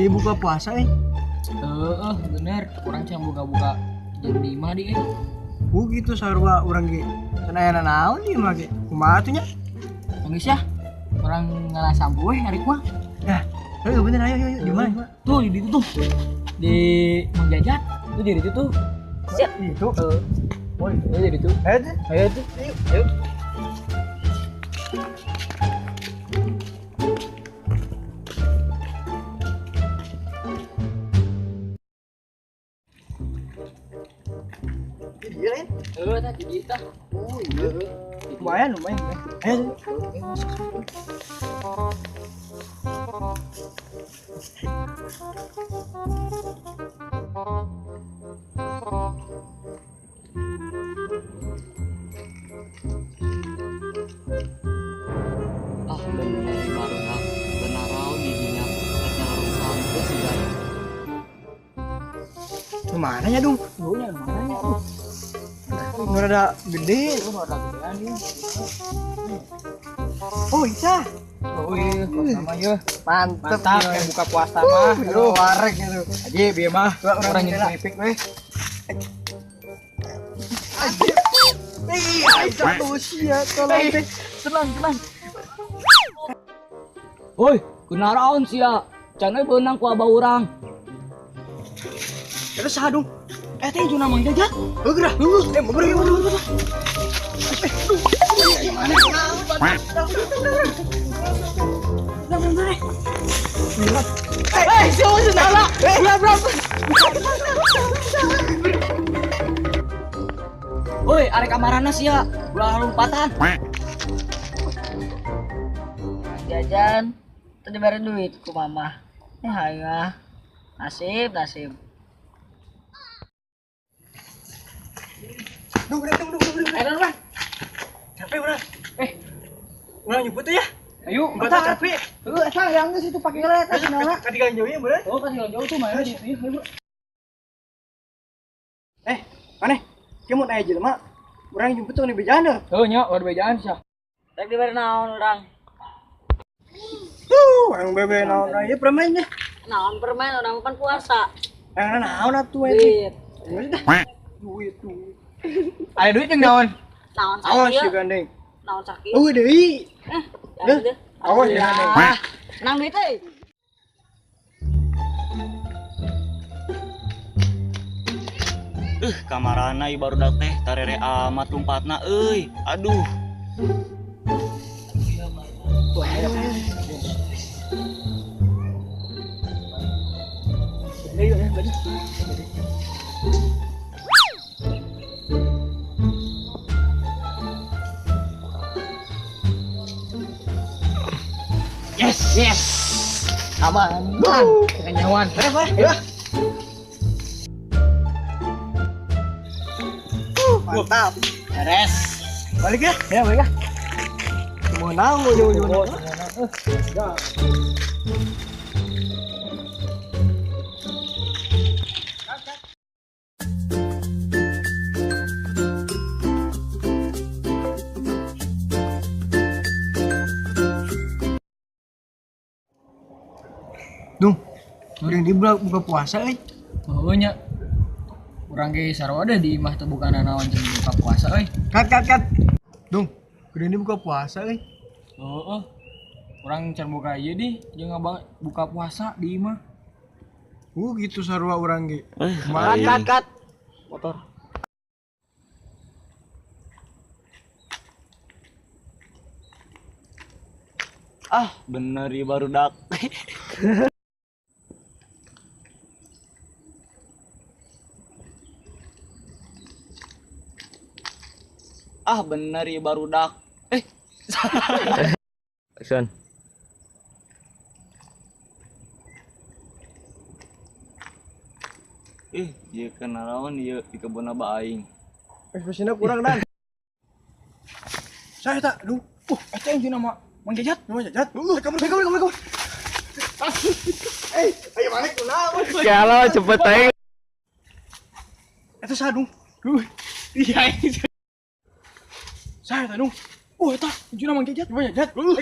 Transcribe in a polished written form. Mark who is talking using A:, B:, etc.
A: ini buka puasa
B: Bener, orang yang buka-buka jam 5 di
A: gitu sarua urang ge cenah naon ieu mah ge kumaha atuh nya
B: Nangis ya, orang ngalah sambu hari mah.
A: ya ayo bener ayo di mana
B: Tuh di itu tuh di Mang Jajat tuh jadi itu tuh.
A: siap itu
B: Woi, jadi itu. Ayo tuh. Ayo.
A: iya lain
B: Tadi kita.
A: oh iya lumayan ayo
B: Bener baru benar raun didinya kasih orang sampai sih guys.
A: kemana ya dong
B: Dulunya mananya tuh.
A: nggak ada gede
B: Lu mau lagi nih.
A: oh iya
B: Oh iya, sama ya.
A: mantep
B: Mantap
A: ya.
B: yang buka puasa mah.
A: aduh warek gitu
B: Aja biar mah orang yang
A: gila.
B: keripik weh.
A: Satu usia tolong deh.
B: Tenang. Woi, kenaraon sih ya? Canai beunang ku abah urang.
A: Terus sah dong.
B: Teh itu Mang Jajat.
A: Gerah. Mundur.
B: Siapa sih nala? Berapa? Woi, arek kamarana sih ya. Ulah lompatan.
C: Jajan tadi beri duit ku mama ya nasib
A: Dong.
B: Ayo Bang.
A: Capek udah. Udah nyebut tuh ya.
B: Ayo,
A: Batas capek.
C: asal yang situ pakai kereta nala
A: Ketinggalan jauhnya bener.
B: Oh, kasih jauh tuh mana di sini.
A: Aneh. Kamu naik aja mak. Orang nyebut tuh nih bejana.
B: Oh, nya, udah bejaan sih.
C: tadi diberi naon orang
A: Orang bebe naon ya permain deh.
C: naon permen orang kan puasa
A: Yang naon atuh ini.
C: duit
A: Duit.
B: Ada duit yang naon?
C: naon
A: Awas
C: sakit
A: si gandeng.
C: naon sakit
A: Deui.
C: ya udah
A: Awas si gandeng.
C: nang duit euy
D: Kamarana ieu barudak teh tarere amat lompatna euy. Aduh.
B: Yes. Aman. Kenyawan.
A: Mantap.
B: Beres.
A: Balik ya.
B: Ya, baik.
A: Mau naon jauh-jauh. Dung, udah di buka puasa
B: Oh nya. Urang ge sarua ada di imah teh bukan naon jeung buka puasa euy.
A: Kat. Dung, udah di buka puasa
B: Heeh. Urang can buka ieu di jeung abang buka puasa di imah.
A: gitu sarua urang ge.
C: kat
B: Motor.
D: Bener ieu barudak. Bener ieu barudak.
E: Action.
D: Ieu kenaraon ieu di kebun abah aing.
A: Ekspresinya kurang dan. Saya tak, dung.
B: Eta yang nama Mang Jajat.
A: Nama jajat. Kamu. Ayo balik kunaon.
E: Kalau cepet aja.
A: Eta sadung.
B: Iya.
A: Saya tak, dung. Eta jeung Mang Jajat. Nama jajat. Kamu.